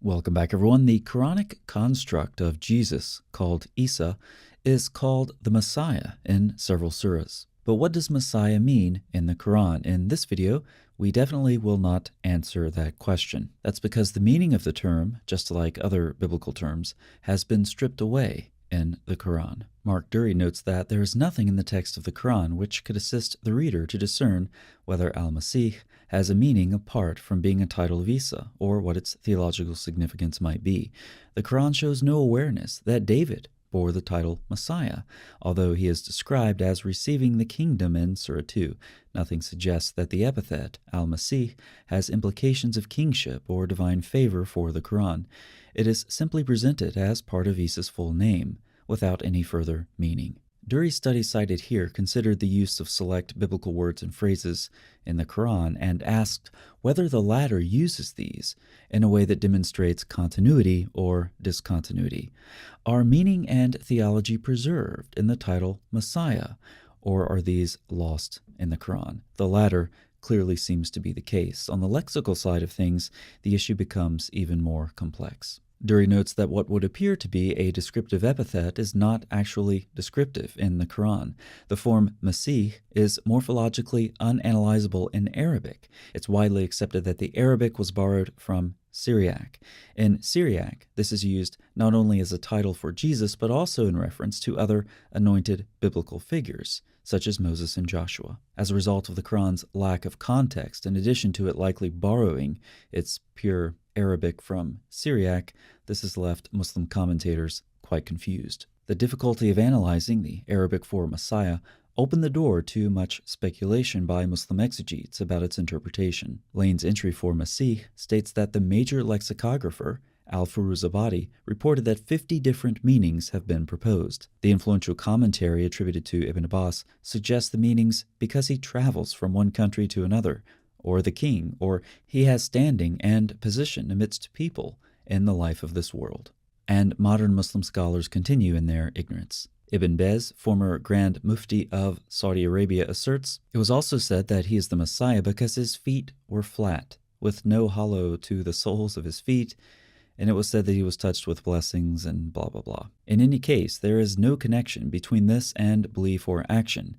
Welcome back, everyone. The Quranic construct of Jesus, called Isa, is called the Messiah in several surahs. But what does Messiah mean in the Quran? In this video, we definitely will not answer that question. That's because the meaning of the term, just like other biblical terms, has been stripped away in the Quran. Mark Dury notes that there is nothing in the text of the Quran which could assist the reader to discern whether Al-Masih has a meaning apart from being a title of Isa, or what its theological significance might be. The Quran shows no awareness that David bore the title Messiah, although he is described as receiving the kingdom in Surah 2. Nothing suggests that the epithet Al-Masih has implications of kingship or divine favor for the Quran. It is simply presented as part of Isa's full name, without any further meaning. Dury's study cited here considered the use of select biblical words and phrases in the Quran and asked whether the latter uses these in a way that demonstrates continuity or discontinuity. Are meaning and theology preserved in the title Messiah, or are these lost in the Quran? The latter clearly seems to be the case. On the lexical side of things, the issue becomes even more complex. Dury notes that what would appear to be a descriptive epithet is not actually descriptive in the Quran. The form Masih is morphologically unanalyzable in Arabic. It's widely accepted that the Arabic was borrowed from Syriac. In Syriac, this is used not only as a title for Jesus, but also in reference to other anointed biblical figures, such as Moses and Joshua. As a result of the Quran's lack of context, in addition to it likely borrowing its pure Arabic from Syriac, this has left Muslim commentators quite confused. The difficulty of analyzing the Arabic for Messiah opened the door to much speculation by Muslim exegetes about its interpretation. Lane's entry for Masih states that the major lexicographer, Al-Firuzabadi, reported that 50 different meanings have been proposed. The influential commentary attributed to Ibn Abbas suggests the meanings because he travels from one country to another, or the king, or he has standing and position amidst people in the life of this world. And modern Muslim scholars continue in their ignorance. Ibn Bez, former Grand Mufti of Saudi Arabia, asserts, it was also said that he is the Messiah because his feet were flat, with no hollow to the soles of his feet, and it was said that he was touched with blessings and blah blah blah. In any case, there is no connection between this and belief or action,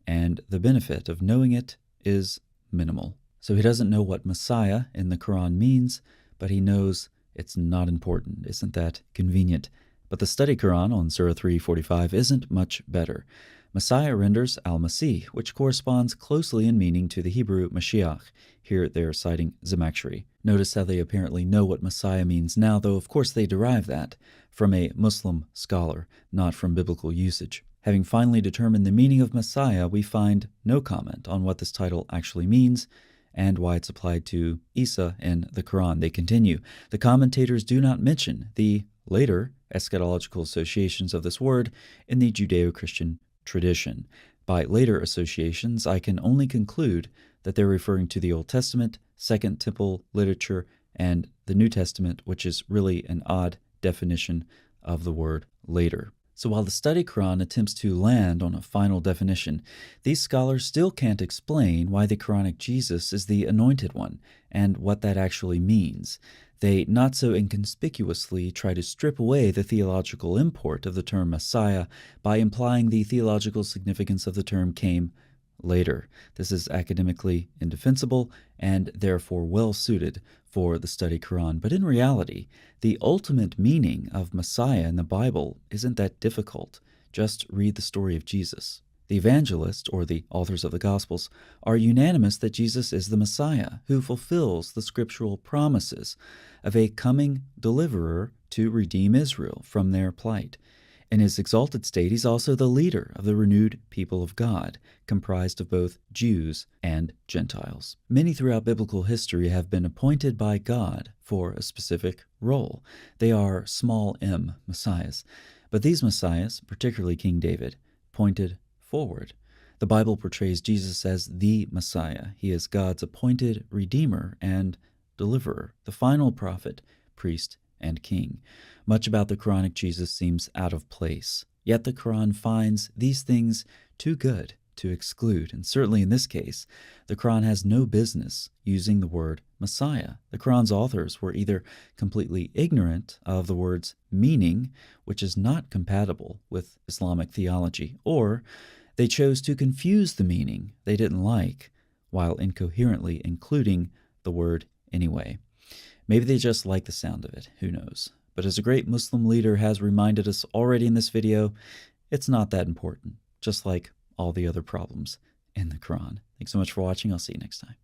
and the benefit of knowing it is minimal. So he doesn't know what Messiah in the Quran means, but he knows it's not important. Isn't that convenient? But the study Quran on Surah 345 isn't much better. Messiah renders Al-Masih, which corresponds closely in meaning to the Hebrew Mashiach. Here they are citing Zamakhshari. Notice how they apparently know what Messiah means now, though of course they derive that from a Muslim scholar, not from biblical usage. Having finally determined the meaning of Messiah, we find no comment on what this title actually means and why it's applied to Isa in the Quran. They continue, the commentators do not mention the later eschatological associations of this word in the Judeo-Christian tradition. By later associations, I can only conclude that they're referring to the Old Testament, Second Temple literature, and the New Testament, which is really an odd definition of the word later. So while the study Quran attempts to land on a final definition, these scholars still can't explain why the Quranic Jesus is the anointed one and what that actually means. They not so inconspicuously try to strip away the theological import of the term Messiah by implying the theological significance of the term came later. This is academically indefensible and therefore well suited for the study Quran. But in reality, the ultimate meaning of Messiah in the Bible isn't that difficult. Just read the story of Jesus. The evangelists, or the authors of the Gospels, are unanimous that Jesus is the Messiah who fulfills the scriptural promises of a coming deliverer to redeem Israel from their plight. In his exalted state, he's also the leader of the renewed people of God, comprised of both Jews and Gentiles. Many throughout biblical history have been appointed by God for a specific role. They are small m messiahs. But these messiahs, particularly King David, pointed forward. The Bible portrays Jesus as the Messiah. He is God's appointed Redeemer and Deliverer, the final prophet, priest, and king. Much about the Quranic Jesus seems out of place, yet the Quran finds these things too good to exclude. And certainly in this case, the Quran has no business using the word Messiah. The Quran's authors were either completely ignorant of the word's meaning, which is not compatible with Islamic theology, or they chose to confuse the meaning they didn't like while incoherently including the word anyway. Maybe they just like the sound of it, who knows. But as a great Muslim leader has reminded us already in this video, it's not that important, just like all the other problems in the Quran. Thanks so much for watching. I'll see you next time.